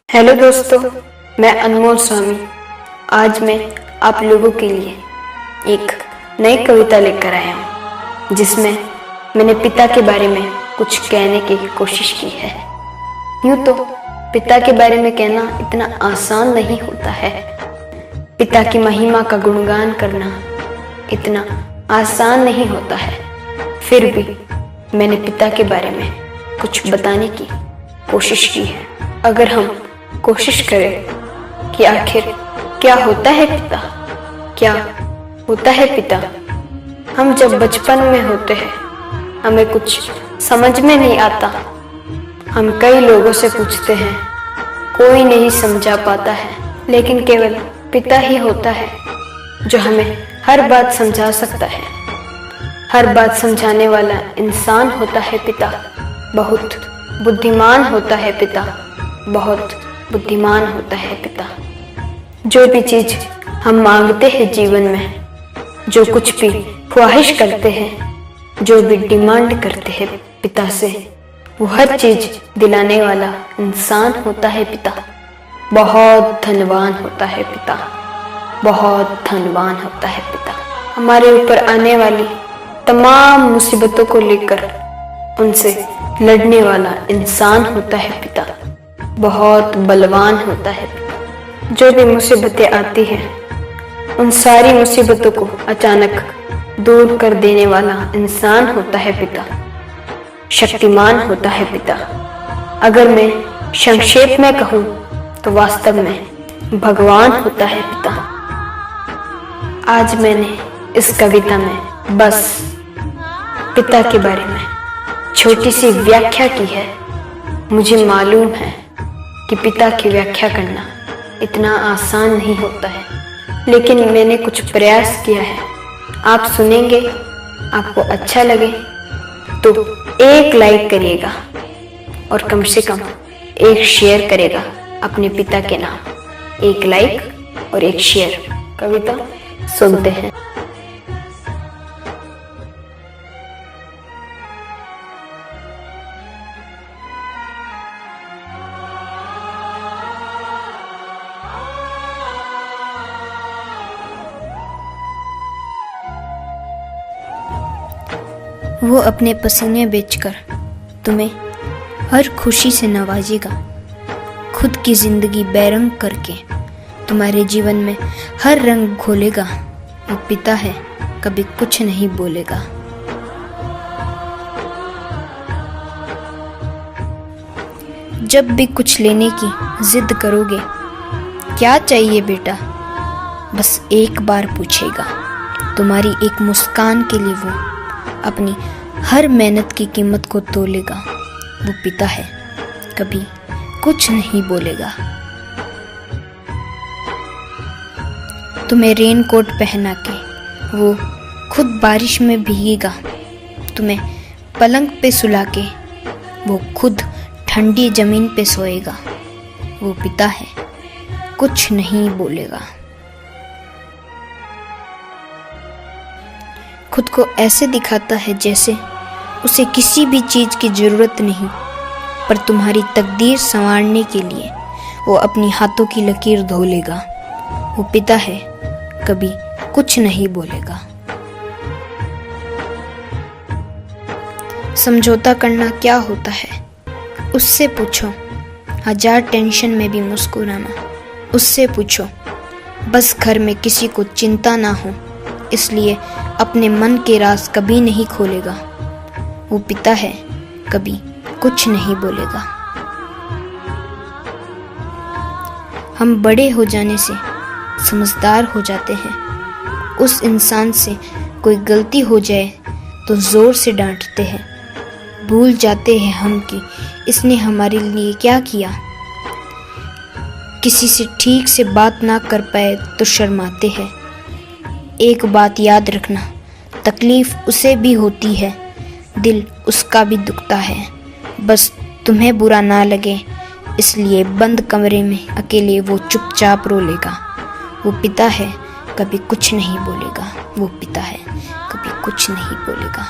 Hello दोस्तों, मैं अनमोल स्वामी। आज मैं आप लोगों के लिए एक नई कविता लेकर आया हूँ जिसमें मैंने पिता के बारे में कुछ कहने की कोशिश की है। यूँ तो पिता के बारे में कहना इतना आसान नहीं होता है। पिता की महिमा का गुणगान करना इतना आसान नहीं होता है। फिर भी मैंने पिता के बारे में कुछ बताने की कोशिश की है। अगर हम कोशिश करें कि आखिर क्या होता है पिता, क्या होता है पिता। हम जब बचपन में होते हैं हमें कुछ समझ में नहीं आता। हम कई लोगों से पूछते हैं, कोई नहीं समझा पाता है, लेकिन केवल पिता ही होता है जो हमें हर बात समझा सकता है। हर बात समझाने वाला इंसान होता है पिता। बहुत बुद्धिमान होता है पिता, बहुत बुद्धिमान होता है पिता। जो भी चीज हम मांगते हैं जीवन में, जो कुछ भी ख्वाहिश करते हैं, जो भी डिमांड करते हैं पिता से, वो हर चीज दिलाने वाला इंसान होता है पिता। बहुत धनवान होता है पिता, बहुत धनवान होता है पिता। हमारे ऊपर आने वाली तमाम मुसीबतों को लेकर उनसे लड़ने वाला इंसान होता है पिता। बहुत बलवान होता है पिता। जो भी मुसीबतें आती हैं उन सारी मुसीबतों को अचानक दूर कर देने वाला इंसान होता है पिता। शक्तिमान होता है पिता। अगर मैं संक्षेप में कहूँ तो वास्तव में भगवान होता है पिता। आज मैंने इस कविता में बस पिता के बारे में छोटी सी व्याख्या की है। मुझे मालूम है कि पिता की व्याख्या करना इतना आसान नहीं होता है, लेकिन मैंने कुछ प्रयास किया है। आप सुनेंगे, आपको अच्छा लगे तो एक लाइक करिएगा और कम से कम एक शेयर करेगा अपने पिता के नाम। एक लाइक और एक शेयर। कविता सुनते हैं। वो अपने पसीने बेचकर तुम्हें हर खुशी से नवाजेगा। खुद की जिंदगी बेरंग करके तुम्हारे जीवन में हर रंग घोलेगा। वो पिता है, कभी कुछ नहीं बोलेगा। जब भी कुछ लेने की जिद करोगे, क्या चाहिए बेटा, बस एक बार पूछेगा। तुम्हारी एक मुस्कान के लिए वो अपनी हर मेहनत की कीमत को तोलेगा। वो पिता है, कभी कुछ नहीं बोलेगा। तुम्हें रेनकोट पहना के वो खुद बारिश में भीगेगा। तुम्हें पलंग पे सुला के वो खुद ठंडी जमीन पे सोएगा। वो पिता है, कुछ नहीं बोलेगा। खुद को ऐसे दिखाता है जैसे उसे किसी भी चीज की जरूरत नहीं, पर तुम्हारी तकदीर संवारने के लिए वो अपनी हाथों की लकीर धो लेगा। वो पिता है, कभी कुछ नहीं बोलेगा। समझौता करना क्या होता है उससे पूछो। हजार टेंशन में भी मुस्कुराना उससे पूछो। बस घर में किसी को चिंता ना हो, इसलिए अपने मन के राज कभी नहीं खोलेगा। वो पिता है, कभी कुछ नहीं बोलेगा। हम बड़े हो जाने से समझदार हो जाते हैं। उस इंसान से कोई गलती हो जाए तो जोर से डांटते हैं। भूल जाते हैं हम कि इसने हमारे लिए क्या किया। किसी से ठीक से बात ना कर पाए तो शर्माते हैं। एक बात याद रखना, तकलीफ उसे भी होती है, दिल उसका भी दुखता है। बस तुम्हें बुरा ना लगे, इसलिए बंद कमरे में अकेले वो चुपचाप रो लेगा। वो पिता है, कभी कुछ नहीं बोलेगा। वो पिता है, कभी कुछ नहीं बोलेगा।